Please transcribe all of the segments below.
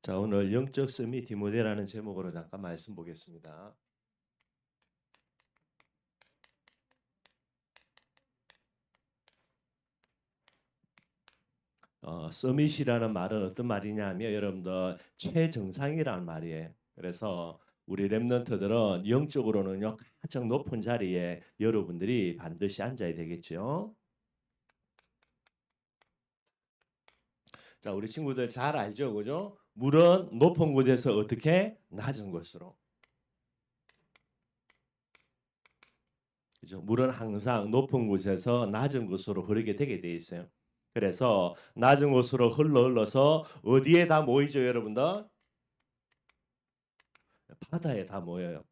자, 오늘 영적 서밋 디모데라는 제목으로 잠깐 말씀 보겠습니다. 서밋이라는 말은 어떤 말이냐면 여러분들 최정상이라는 말이에요. 그래서 우리 렘넌트들은 영적으로는요 가장 높은 자리에 여러분들이 반드시 앉아야 되겠죠. 자, 우리 친구들 잘 알죠, 그죠? 물은 높은 곳에서 어떻게 낮은 곳으로. 그죠? 물은 항상 높은 곳에서 낮은 곳으로 흐르게 되게 돼 있어요. 그래서 낮은 곳으로 흘러서 어디에 다 모이죠, 여러분들? 바다에 다 모여요.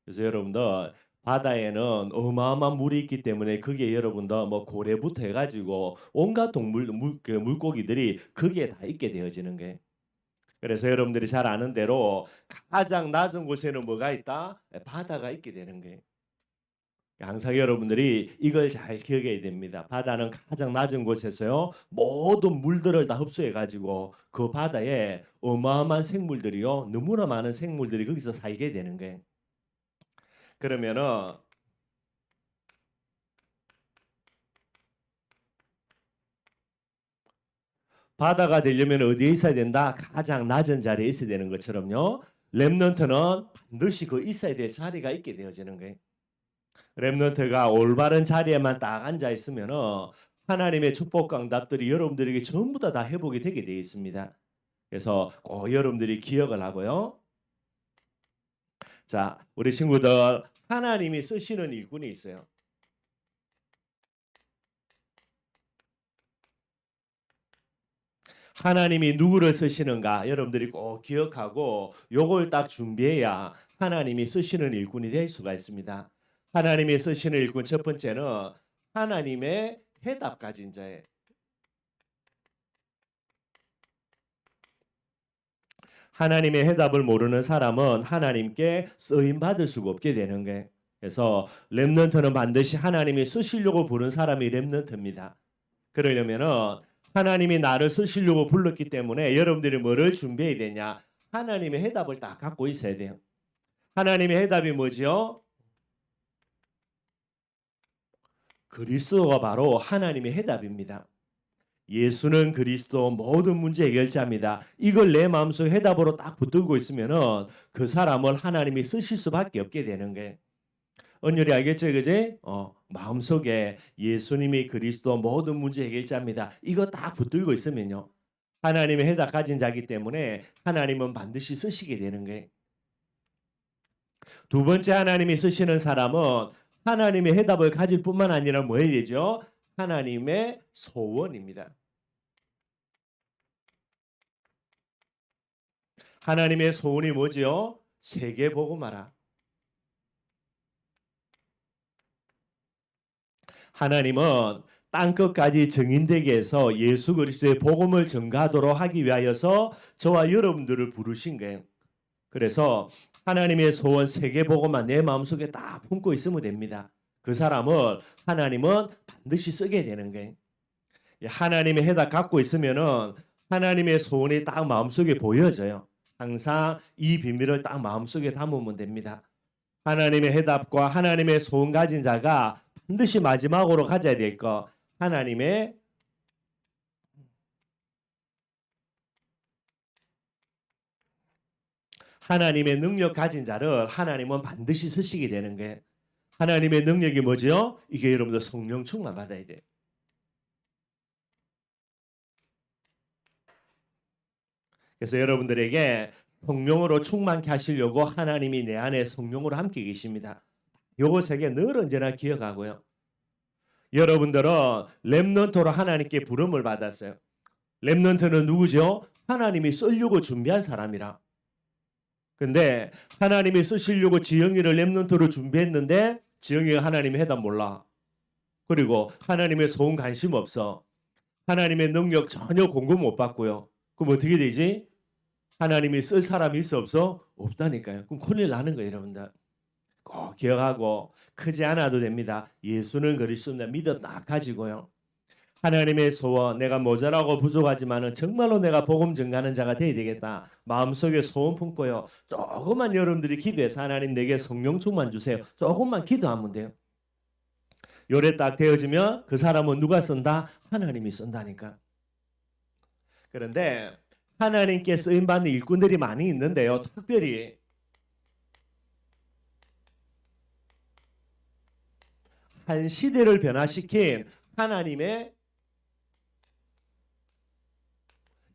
그래서 여러분들 바다에는 어마어마한 물이 있기 때문에 거기에 여러분들 뭐 고래부터 해가지고 온갖 물고기들이 거기에 다 있게 되어지는 거예요. 그래서 여러분들이 잘 아는 대로 가장 낮은 곳에는 뭐가 있다? 바다가 있게 되는 거예요. 항상 여러분들이 이걸 잘 기억해야 됩니다. 바다는 가장 낮은 곳에서요. 모든 물들을 다 흡수해 가지고 그 바다에 어마어마한 생물들이요. 너무나 많은 생물들이 거기서 살게 되는 거예요. 그러면은 바다가 되려면 어디에 있어야 된다? 가장 낮은 자리에 있어야 되는 것처럼요. 렘넌트는 반드시 그 있어야 될 자리가 있게 되어지는 거예요. 렘넌트가 올바른 자리에만 딱 앉아 있으면은 하나님의 축복과 응답들이 여러분들에게 전부 다 회복이 되게 되어 있습니다. 그래서 꼭 여러분들이 기억을 하고요. 자, 우리 친구들 하나님이 쓰시는 일꾼이 있어요. 하나님이 누구를 쓰시는가 여러분들이 꼭 기억하고 요걸 딱 준비해야 하나님이 쓰시는 일꾼이 될 수가 있습니다. 하나님이 쓰시는 일꾼 첫 번째는 하나님의 해답 가진 자예요. 하나님의 해답을 모르는 사람은 하나님께 쓰임 받을 수가 없게 되는 거예요. 그래서 렘넌트는 반드시 하나님이 쓰시려고 부른 사람이 렘넌트입니다. 그러려면은 하나님이 나를 쓰시려고 불렀기 때문에 여러분들이 뭐를 준비해야 되냐? 하나님의 해답을 딱 갖고 있어야 돼요. 하나님의 해답이 뭐지요? 그리스도가 바로 하나님의 해답입니다. 예수는 그리스도 모든 문제 해결자입니다. 이걸 내 마음속 해답으로 딱 붙들고 있으면은 그 사람을 하나님이 쓰실 수밖에 없게 되는 거예요. 언율이 알겠죠, 그제? 마음속에 예수님이 그리스도 모든 문제 해결자입니다. 이거 딱 붙들고 있으면요. 하나님의 해답 가진 자기 때문에 하나님은 반드시 쓰시게 되는 거예요. 두 번째 하나님이 쓰시는 사람은 하나님의 해답을 가질 뿐만 아니라 뭐 해야 되죠? 하나님의 소원입니다. 하나님의 소원이 뭐지요? 세계 복음하라. 하나님은 땅 끝까지 증인되게 해서 예수 그리스도의 복음을 전가하도록 하기 위하여서 저와 여러분들을 부르신 거예요. 그래서 하나님의 소원 세계 복음만 내 마음속에 딱 품고 있으면 됩니다. 그 사람을 하나님은 반드시 쓰게 되는 거예요. 하나님의 해답 갖고 있으면은 하나님의 소원이 딱 마음속에 보여져요. 항상 이 비밀을 딱 마음속에 담으면 됩니다. 하나님의 해답과 하나님의 소원 가진 자가 반드시 마지막으로 가져야 될 것, 하나님의 능력 가진 자를 하나님은 반드시 쓰시게 되는 거예요. 하나님의 능력이 뭐죠? 이게 여러분들 성령 충만 받아야 돼요. 그래서 여러분들에게 성령으로 충만케 하시려고 하나님이 내 안에 성령으로 함께 계십니다. 요거 세 개 늘 언제나 기억하고요. 여러분들은 렘넌트로 하나님께 부름을 받았어요. 렘넌트는 누구죠? 하나님이 쓰려고 준비한 사람이라. 근데 하나님이 쓰시려고 지영이를 렘넌트로 준비했는데 지영이가 하나님의 해답 몰라. 그리고 하나님의 소원 관심 없어. 하나님의 능력 전혀 공급 못 받고요. 그럼 어떻게 되지? 하나님이 쓸 사람이 있어 없어? 없다니까요. 그럼 큰일 나는 거예요, 여러분들. 꼭 기억하고 크지 않아도 됩니다. 예수는 그리스도입니다. 믿음 딱 가지고요. 하나님의 소원, 내가 모자라고 부족하지만은 정말로 내가 복음 전가하는 자가 되어야 되겠다. 마음속에 소원 품고요. 조금만 여러분들이 기도해서 하나님 내게 성령 충만 주세요. 조금만 기도하면 돼요. 요래 딱 되어지면 그 사람은 누가 쓴다? 하나님이 쓴다니까. 그런데 하나님께 쓰임받는 일꾼들이 많이 있는데요. 특별히 한 시대를 변화시킨 하나님의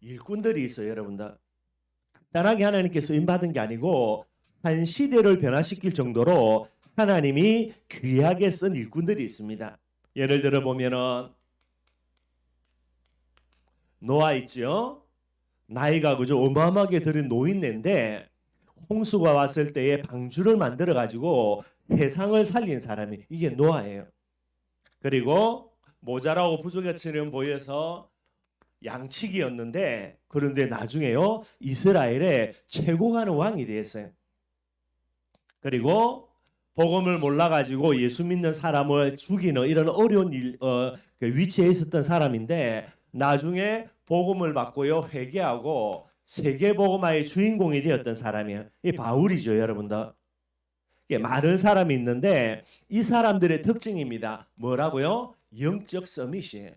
일꾼들이 있어요, 여러분들. 간단하게 하나님께 쓰임받은 게 아니고 한 시대를 변화시킬 정도로 하나님이 귀하게 쓴 일꾼들이 있습니다. 예를 들어 보면은 노아 있죠. 나이가 그저 어마어마하게 들은 노인네인데 홍수가 왔을 때에 방주를 만들어 가지고 세상을 살린 사람이 이게 노아예요. 그리고 모자라고 부족해처럼 보여서 양치기였는데 그런데 나중에요 이스라엘의 최고 가는 왕이 되었어요. 그리고 복음을 몰라가지고 예수 믿는 사람을 죽이는 이런 어려운 그 위치에 있었던 사람인데 나중에 복음을 받고요 회개하고 세계 복음화의 주인공이 되었던 사람이에요. 이 바울이죠, 여러분들. 많은 사람이 있는데 이 사람들의 특징입니다. 뭐라고요? 영적 서밋이에요.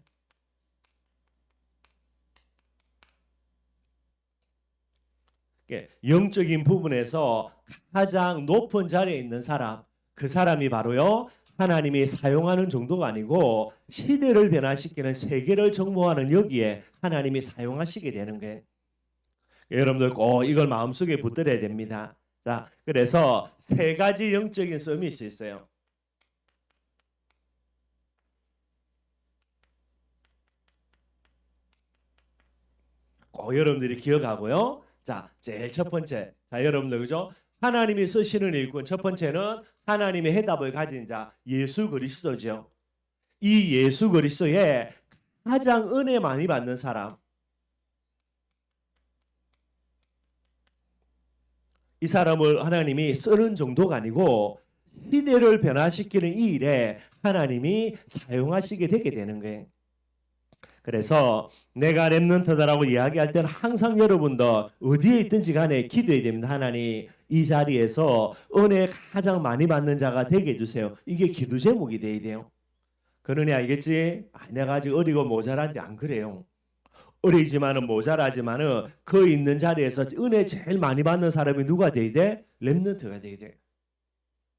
영적인 부분에서 가장 높은 자리에 있는 사람, 그 사람이 바로요 하나님이 사용하는 정도가 아니고 시대를 변화시키는 세계를 정복하는 여기에 하나님이 사용하시게 되는 거예요. 여러분들 꼭 이걸 마음속에 붙들어야 됩니다. 자, 그래서 세 가지 영적인 서밋이 있어요. 꼭 여러분들이 기억하고요. 자, 제일 첫 번째. 자, 여러분들 그죠? 하나님이 쓰시는 일꾼 첫 번째는 하나님의 해답을 가진 자 예수 그리스도죠. 이 예수 그리스도에 가장 은혜 많이 받는 사람. 이 사람을 하나님이 쓰는 정도가 아니고 시대를 변화시키는 이 일에 하나님이 사용하시게 되게 되는 거예요. 그래서 내가 렘넌트다라고 이야기할 때는 항상 여러분들 어디에 있든지 간에 기도해야 됩니다. 하나님 이 자리에서 은혜 가장 많이 받는 자가 되게 해주세요. 이게 기도 제목이 돼야 돼요. 그러니 알겠지? 내가 아직 어리고 모자란지 안 그래요. 어리지만은 모자라지만은 그 있는 자리에서 은혜 제일 많이 받는 사람이 누가 돼야 돼? 렘넌트가 돼야 돼.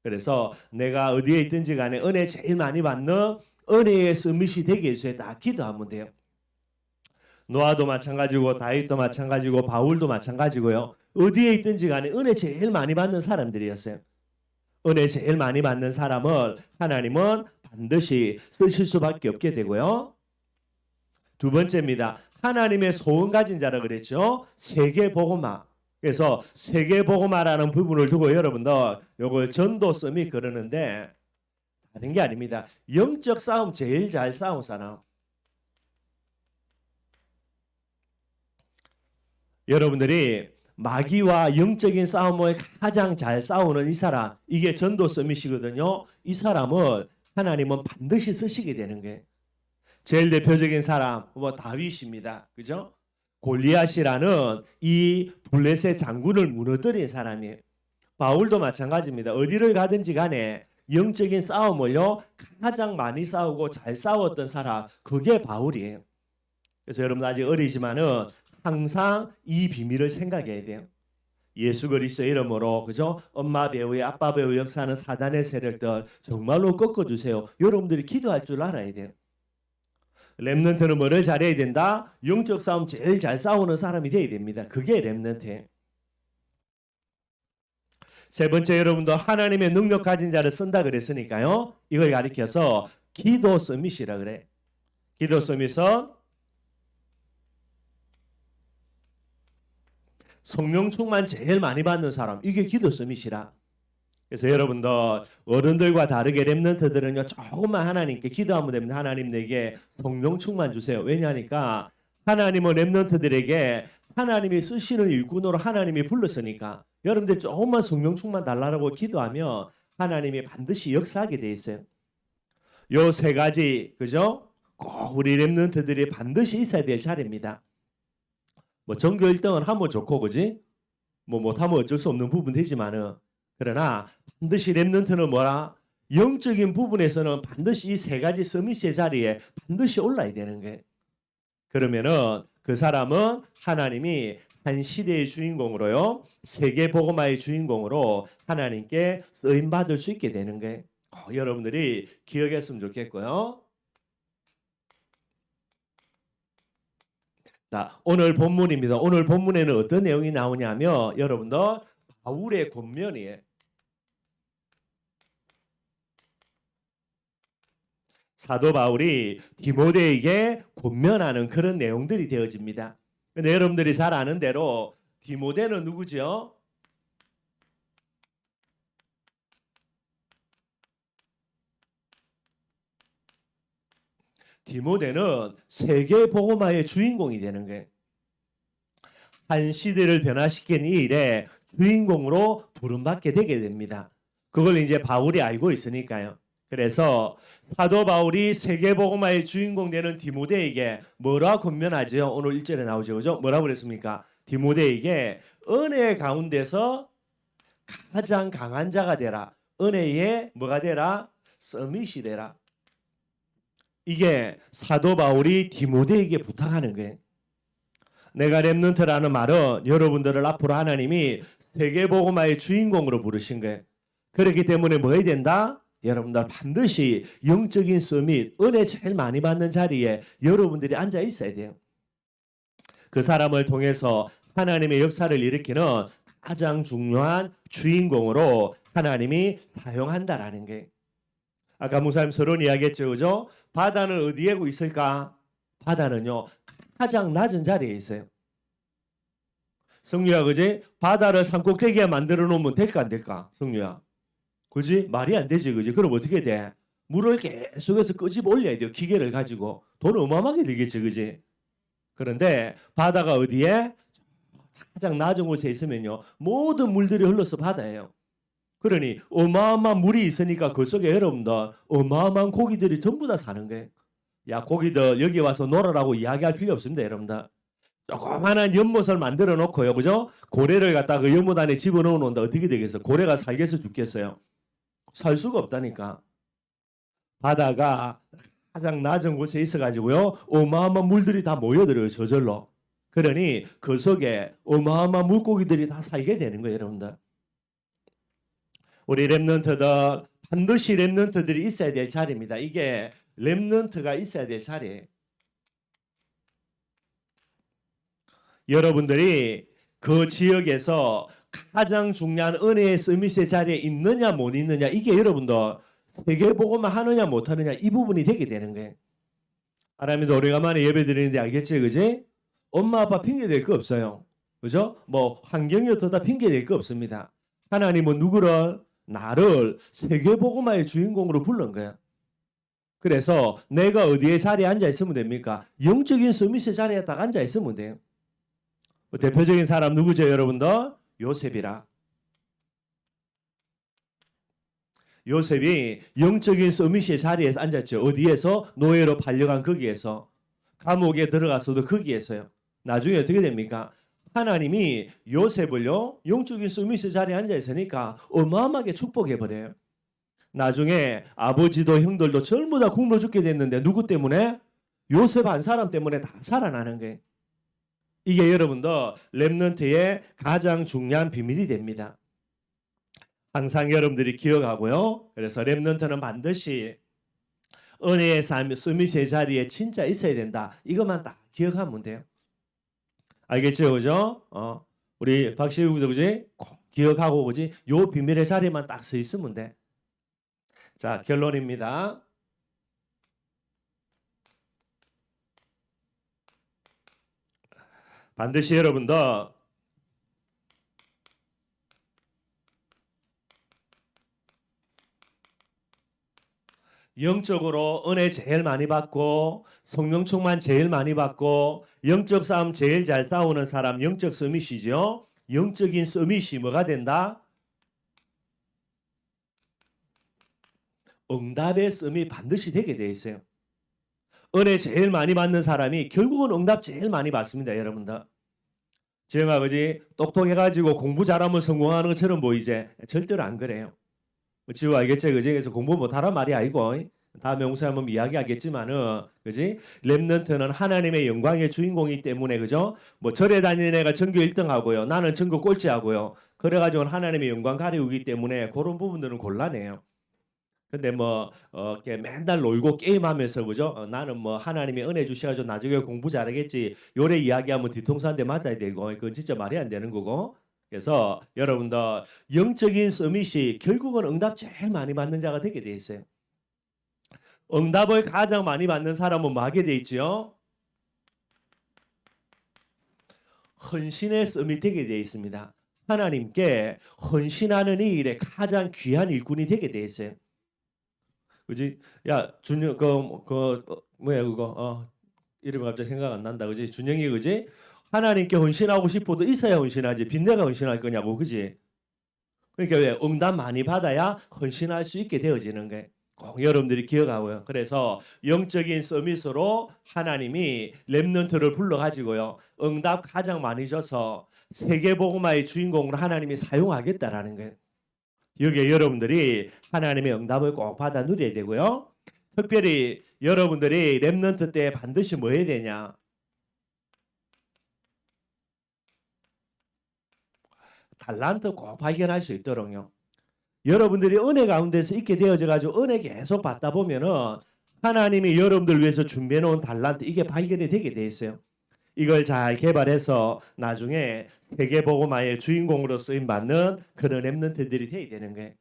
그래서 내가 어디에 있든지 간에 은혜 제일 많이 받는 은혜의 서밋이 되게 해주세요. 다 기도하면 돼요. 노아도 마찬가지고 다윗도 마찬가지고 바울도 마찬가지고요. 어디에 있든지 간에 은혜 제일 많이 받는 사람들이었어요. 은혜 제일 많이 받는 사람을 하나님은 반드시 쓰실 수밖에 없게 되고요. 두 번째입니다. 하나님의 소원 가진 자라 그랬죠. 세계복음화. 그래서 세계복음화라는 부분을 두고 여러분들 요걸 전도 서밋 그러는데 다른 게 아닙니다. 영적 싸움 제일 잘 싸운 사람. 여러분들이 마귀와 영적인 싸움을 가장 잘 싸우는 이 사람, 이게 전도 서밋이거든요. 이 사람을 하나님은 반드시 쓰시게 되는 거예요. 제일 대표적인 사람 뭐 다윗입니다. 그죠? 골리앗이라는 이 블레셋 장군을 무너뜨린 사람이에요. 바울도 마찬가지입니다. 어디를 가든지 간에 영적인 싸움을요 가장 많이 싸우고 잘 싸웠던 사람 그게 바울이에요. 그래서 여러분 아직 어리지만은 항상 이 비밀을 생각해야 돼요. 예수 그리스도의 이름으로 그죠? 엄마 배우의 아빠 배우 역사하는 사단의 세력들 정말로 꺾어주세요. 여러분들이 기도할 줄 알아야 돼요. 렘넌트는 뭐를 잘해야 된다? 영적 싸움 제일 잘 싸우는 사람이 돼야 됩니다. 그게 렘넌트예요. 세 번째 여러분도 하나님의 능력 가진 자를 쓴다 그랬으니까요. 이걸 가리켜서 기도 서밋이라 그래. 기도 서밋은 성령 충만 제일 많이 받는 사람. 이게 기도 서밋이라. 그래서 여러분들 어른들과 다르게 렘넌트들은요 조금만 하나님께 기도하면 됩니다. 하나님 내게 성령 충만 주세요. 왜냐하니까 하나님은 렘넌트들에게 하나님이 쓰시는 일꾼으로 하나님이 불렀으니까 여러분들 조금만 성령 충만 달라고 기도하면 하나님이 반드시 역사하게 돼 있어요. 요 세 가지 그죠? 꼭 우리 렘넌트들이 반드시 있어야 될 자리입니다. 뭐 전교 1등은 하면 좋고 그지? 뭐 못하면 어쩔 수 없는 부분 되지만은 그러나 반드시 렘넌트는 뭐라? 영적인 부분에서는 반드시 이 세 가지 서밋의 자리에 반드시 올라야 되는 거예요. 그러면은 그 사람은 하나님이 한 시대의 주인공으로요, 세계 복음화의 주인공으로 하나님께 쓰임 받을 수 있게 되는 거예요. 여러분들이 기억했으면 좋겠고요. 자, 오늘 본문입니다. 오늘 본문에는 어떤 내용이 나오냐면 여러분들 바울의 권면이에요. 사도 바울이 디모데에게 권면하는 그런 내용들이 되어집니다. 근데 여러분들이 잘 아는 대로 디모데는 누구죠? 디모데는 세계 복음화의 주인공이 되는 거예요. 한 시대를 변화시킨 이 일에 주인공으로 부름받게 되게 됩니다. 그걸 이제 바울이 알고 있으니까요. 그래서 사도 바울이 세계복음화의 주인공 되는 디모데에게 뭐라 권면하죠? 오늘 1절에 나오죠. 그죠? 뭐라고 그랬습니까? 디모데에게 은혜 가운데서 가장 강한 자가 되라. 은혜에 뭐가 되라? 서밋이 되라. 이게 사도 바울이 디모데에게 부탁하는 거예요. 내가 렘넌트라는 말은 여러분들을 앞으로 하나님이 세계복음화의 주인공으로 부르신 거예요. 그렇기 때문에 뭐 해야 된다? 여러분들 반드시 영적인 서밋, 은혜 제일 많이 받는 자리에 여러분들이 앉아 있어야 돼요. 그 사람을 통해서 하나님의 역사를 일으키는 가장 중요한 주인공으로 하나님이 사용한다라는 게. 아까 목사님 서론 이야기했죠. 그죠? 바다는 어디에 있을까? 바다는요, 가장 낮은 자리에 있어요. 성유야, 그지? 바다를 산꼭대기에 만들어 놓으면 될까 안 될까? 성유야. 그지? 말이 안 되지, 그지? 그럼 어떻게 돼? 물을 계속해서 끄집어 올려야 돼요. 기계를 가지고. 돈 어마어마하게 들겠지, 그지? 그런데 바다가 어디에? 가장 낮은 곳에 있으면요, 모든 물들이 흘러서 바다예요. 그러니 어마어마한 물이 있으니까 그 속에 여러분들 어마어마한 고기들이 전부 다 사는 거예요. 야, 고기들 여기 와서 놀아라고 이야기할 필요 없습니다, 여러분들. 조그만한 연못을 만들어 놓고요, 그죠? 고래를 갖다가 그 연못 안에 집어넣어 놓는다. 어떻게 되겠어? 고래가 살겠어, 죽겠어요? 살 수가 없다니까. 바다가 가장 낮은 곳에 있어가지고요, 어마어마한 물들이 다 모여들어요, 저절로. 그러니 그 속에 어마어마한 물고기들이 다 살게 되는 거예요, 여러분들. 우리 렘넌트들 반드시 렘넌트들이 있어야 될 자리입니다. 이게 렘넌트가 있어야 될 자리예요. 여러분들이 그 지역에서 가장 중요한 은혜의 서밋의 자리에 있느냐 못 있느냐, 이게 여러분들 세계복음만 하느냐 못하느냐 이 부분이 되게 되는 거예요. 하나님도 오래간만에 예배 드리는데 알겠지, 그지? 엄마 아빠 핑계 댈 거 없어요. 그죠? 뭐 환경이 어떠다 핑계 댈 거 없습니다. 하나님은 누구를? 나를 세계복음화의 주인공으로 부른 거야. 그래서 내가 어디에 자리에 앉아 있으면 됩니까? 영적인 서밋의 자리에 딱 앉아 있으면 돼요. 대표적인 사람 누구죠, 여러분들? 요셉이라. 요셉이 영적인 서밋의 자리에서 앉았죠. 어디에서? 노예로 팔려간 거기에서. 감옥에 들어갔어도 거기에서요. 나중에 어떻게 됩니까? 하나님이 요셉을요, 영적인 서밋의 자리에 앉아 있으니까 어마어마하게 축복해 버려요. 나중에 아버지도 형들도 전부 다 굶어 죽게 됐는데 누구 때문에? 요셉 한 사람 때문에 다 살아나는 거예요. 이게 여러분들 렘넌트의 가장 중요한 비밀이 됩니다. 항상 여러분들이 기억하고요. 그래서 렘넌트는 반드시 은혜의 삶, 서밋의 자리에 진짜 있어야 된다. 이것만 딱 기억하면 돼요. 알겠죠, 그죠? 우리 박시우도 그지? 꼭 기억하고 그지? 요 비밀의 자리만 딱 서 있으면 돼. 자, 결론입니다. 반드시 여러분들 영적으로 은혜 제일 많이 받고 성령 충만 제일 많이 받고 영적 싸움 제일 잘 싸우는 사람, 영적 서밋이죠. 영적인 서밋이 뭐가 된다? 응답의 서밋 반드시 되게 돼 있어요. 은혜 제일 많이 받는 사람이 결국은 응답 제일 많이 받습니다, 여러분들. 제가 그지 똑똑해가지고 공부 잘하면 성공하는 것처럼 보이지? 절대로 안 그래요. 지우 알겠지? 그지? 그래서 공부 못하란 말이 아니고 다음에 용서하면 이야기하겠지만은 그지? 렘넌트는 하나님의 영광의 주인공이기 때문에 그죠? 뭐 절에 다니는 애가 전교 1등하고요. 나는 전교 꼴찌하고요. 그래가지고 하나님의 영광 가리우기 때문에 그런 부분들은 곤란해요. 근데 뭐 이렇게 맨날 놀고 게임하면서 그죠? 나는 뭐 하나님의 은혜 주셔가지고 나중에 공부 잘하겠지. 요래 이야기하면 뒤통수 한 대 맞아야 되고 그건 진짜 말이 안 되는 거고. 그래서 여러분들 영적인 서밋이 결국은 응답 제일 많이 받는 자가 되게 돼 있어요. 응답을 가장 많이 받는 사람은 뭐 하게 돼 있지요? 헌신의 서밋 되게 돼 있습니다. 하나님께 헌신하는 이 일에 가장 귀한 일꾼이 되게 돼 있어요. 그지? 야, 준영 뭐야 그거 이름이 갑자기 생각 안 난다. 그지? 준영이 그지? 하나님께 헌신하고 싶어도 있어야 헌신하지. 빚내가 헌신할 거냐고. 그지? 그러니까 왜 응답 많이 받아야 헌신할 수 있게 되어지는 거예요. 꼭 여러분들이 기억하고요. 그래서 영적인 서밋으로 하나님이 렘넌트를 불러 가지고요. 응답 가장 많이 줘서 세계복음화의 주인공으로 하나님이 사용하겠다라는 거예요. 여기에 여러분들이 하나님의 응답을 꼭 받아 누려야 되고요. 특별히 여러분들이 렘넌트 때 반드시 뭐 해야 되냐? 달란트 꼭 발견할 수 있도록요. 여러분들이 은혜 가운데서 있게 되어져 가지고 은혜 계속 받다 보면은 하나님이 여러분들 위해서 준비해 놓은 달란트 이게 발견이 되게 돼 있어요. 이걸 잘 개발해서 나중에 세계복음화의 주인공으로 쓰임 받는 그런 렘넌트들이 돼야 되는 거예요.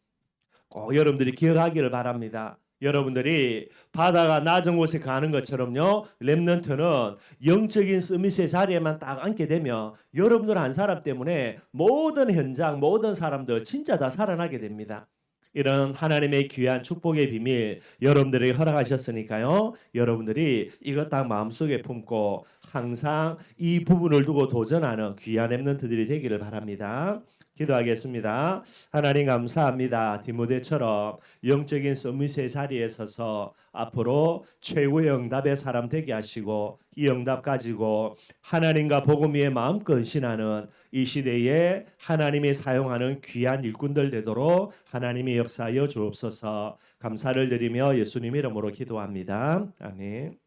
꼭 여러분들이 기억하기를 바랍니다. 여러분들이 바다가 낮은 곳에 가는 것처럼요. 렘넌트는 영적인 서밋의 자리에만 딱 앉게 되면 여러분들 한 사람 때문에 모든 현장, 모든 사람들 진짜 다 살아나게 됩니다. 이런 하나님의 귀한 축복의 비밀 여러분들에게 허락하셨으니까요. 여러분들이 이것 딱 마음속에 품고 항상 이 부분을 두고 도전하는 귀한 렘넌트들이 되기를 바랍니다. 기도하겠습니다. 하나님 감사합니다. 디모데처럼 영적인 서밋의 자리에 서서 앞으로 최고의 응답의 사람 되게 하시고 이 응답 가지고 하나님과 복음 위에 마음껏 헌신하는 이 시대에 하나님이 사용하는 귀한 일꾼들 되도록 하나님이 역사하여 주옵소서. 감사를 드리며 예수님 이름으로 기도합니다. 아멘.